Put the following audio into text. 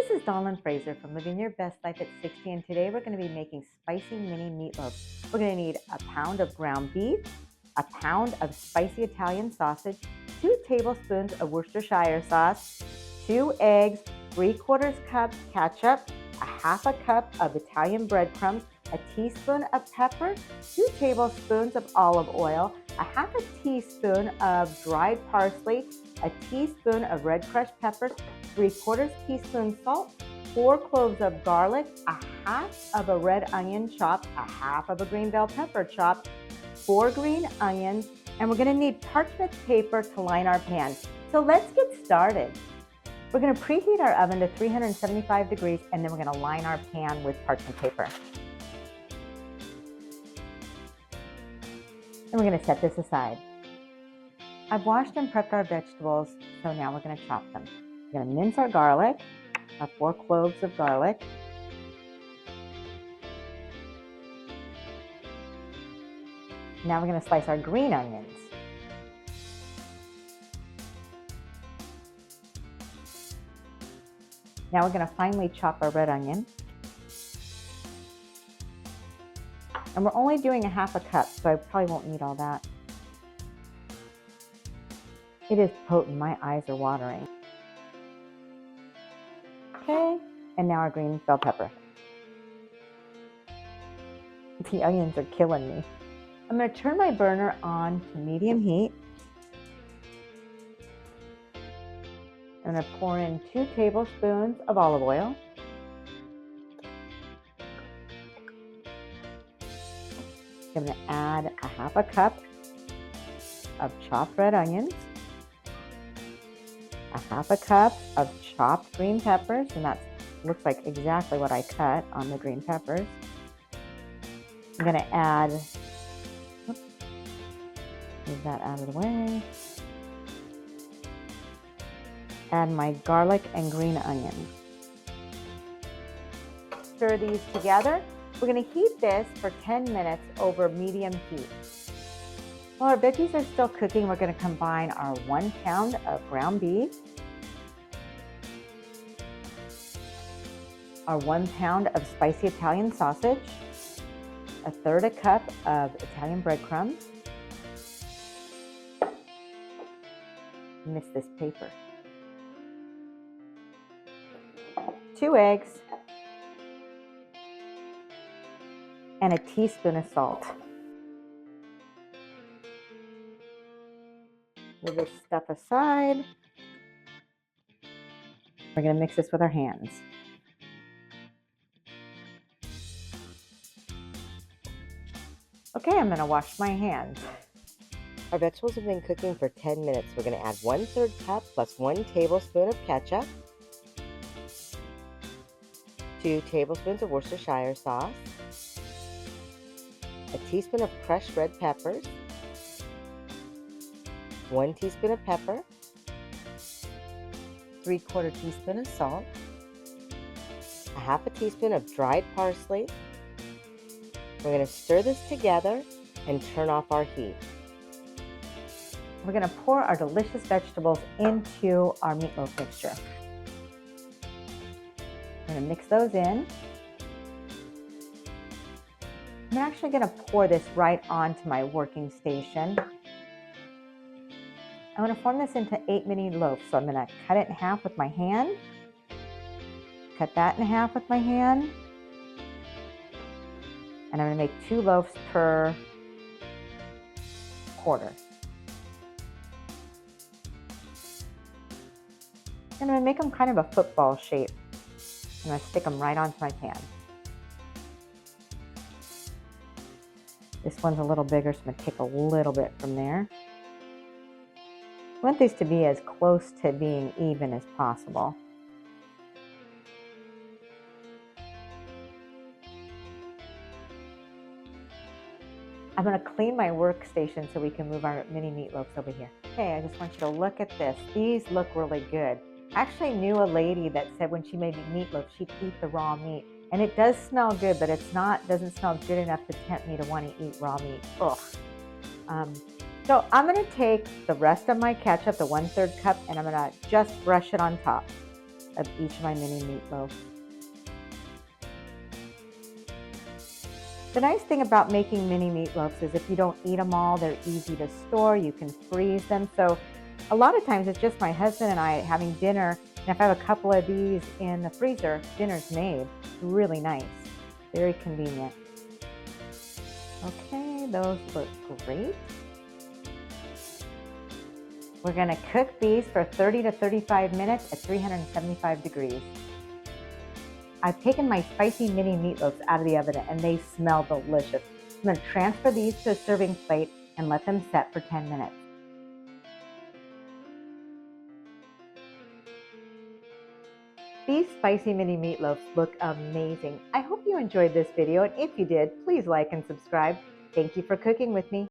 This is Dawn Fraser from Living Your Best Life at 60, and today we're going to be making spicy mini meatloaf. We're going to need a pound of ground beef, a pound of spicy Italian sausage, 2 tablespoons of Worcestershire sauce, 2 eggs, 3/4 cup ketchup, a half a cup of Italian breadcrumbs, a teaspoon of pepper, 2 tablespoons of olive oil, a half a teaspoon of dried parsley, a teaspoon of red crushed pepper, 3/4 teaspoon salt, 4 cloves of garlic, a half of a red onion chopped, a half of a green bell pepper chopped, 4 green onions, and we're going to need parchment paper to line our pan. So let's get started. We're going to preheat our oven to 375 degrees, and then we're going to line our pan with parchment paper. And we're going to set this aside. I've washed and prepped our vegetables, so now we're going to chop them. We're going to mince our garlic, 4 cloves of garlic. Now we're going to slice our green onions. Now we're going to finely chop our red onion. And we're only doing a half a cup, so I probably won't need all that. It is potent, my eyes are watering. Okay, and now our green bell pepper. The onions are killing me. I'm going to turn my burner on to medium heat. I'm going to pour in 2 tablespoons of olive oil. I'm going to add a half a cup of chopped red onions, a half a cup of chopped green peppers, and that looks like exactly what I cut on the green peppers. I'm going to add, move that out of the way, add my garlic and green onion. Stir these together. We're going to heat this for 10 minutes over medium heat. While our veggies are still cooking, we're going to combine our 1 pound of ground beef, our 1 pound of spicy Italian sausage, 1/3 cup of Italian breadcrumbs. Miss this paper. 2 eggs, and a teaspoon of salt. Move this stuff aside. We're going to mix this with our hands. Okay, I'm going to wash my hands. Our vegetables have been cooking for 10 minutes. We're going to add 1/3 cup plus 1 tablespoon of ketchup, 2 tablespoons of Worcestershire sauce, a teaspoon of crushed red peppers, 1 teaspoon of pepper, 3/4 teaspoon of salt, a half a teaspoon of dried parsley. We're going to stir this together and turn off our heat. We're going to pour our delicious vegetables into our meatloaf mixture. We're going to mix those in. I'm actually going to pour this right onto my working station. I'm going to form this into 8 mini loaves. So I'm going to cut it in half with my hand, cut that in half with my hand, and I'm going to make 2 loaves per quarter. And I'm going to make them kind of a football shape. I'm going to stick them right onto my pan. This one's a little bigger, so I'm going to take a little bit from there. I want these to be as close to being even as possible. I'm going to clean my workstation so we can move our mini meatloaves over here. Okay, I just want you to look at this. These look really good. I actually knew a lady that said when she made meatloaf, she'd eat the raw meat. And it does smell good, but doesn't smell good enough to tempt me to want to eat raw meat. Ugh. So I'm going to take the rest of my ketchup, the 1/3 cup, and I'm going to just brush it on top. of each of my mini meatloaves. The nice thing about making mini meatloaves is if you don't eat them all, they're easy to store. You can freeze them. So a lot of times it's just my husband and I having dinner. And if I have a couple of these in the freezer, dinner's made. It's really nice. Very convenient. Okay, those look great. We're going to cook these for 30 to 35 minutes at 375 degrees. I've taken my spicy mini meatloaves out of the oven and they smell delicious. I'm going to transfer these to a serving plate and let them set for 10 minutes. These spicy mini meatloaves look amazing. I hope you enjoyed this video, and if you did, please like and subscribe. Thank you for cooking with me.